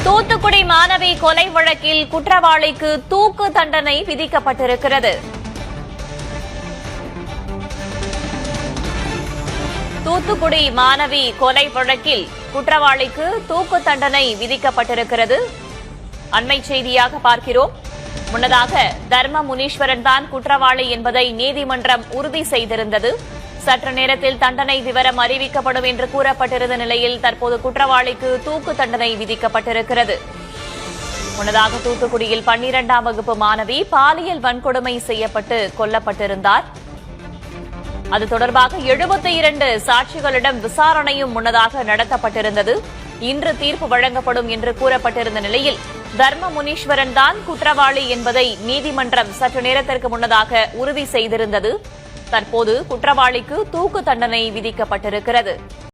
தூத்துக்குடி மாணவி கொலை வழக்கில் குற்றவாளிக்கு தூக்கு தண்டனை விதிக்கப்பட்டிருக்கிறது. தூத்துக்குடி மாணவி கொலை வழக்கில் குற்றவாளிக்கு தூக்கு தண்டனை விதிக்கப்பட்டிருக்கிறது. அண்மை செய்தியாக பார்க்கிறோம். முன்னதாக தர்ம முனீஸ்வரன் தான் குற்றவாளி என்பதை நீதிமன்றம் உறுதி செய்திருந்தது. சற்று நேரத்தில் தண்டனை விவரம் அறிவிக்கப்படும் என்று கூறப்பட்டிருந்த நிலையில் தற்போது குற்றவாளிக்கு தூக்கு தண்டனை விதிக்கப்பட்டிருக்கிறது. முன்னதாக தூத்துக்குடியில் 12ஆம் வகுப்பு மாணவி பாலியல் வன்கொடுமை செய்யப்பட்டு கொல்லப்பட்டிருந்தார். அது தொடர்பாக 72 சாட்சிகளிடம் விசாரணையும் முன்னதாக நடத்தப்பட்டிருந்தது. இன்று தீர்ப்பு வழங்கப்படும் என்று கூறப்பட்டிருந்த நிலையில் தர்ம முனீஸ்வரன் தான் குற்றவாளி என்பதை நீதிமன்றம் சற்று நேரத்திற்கு முன்னதாக உறுதி செய்திருந்தது. தற்போது குற்றவாளிக்கு தூக்கு தண்டனை விதிக்கப்பட்டிருக்கிறது.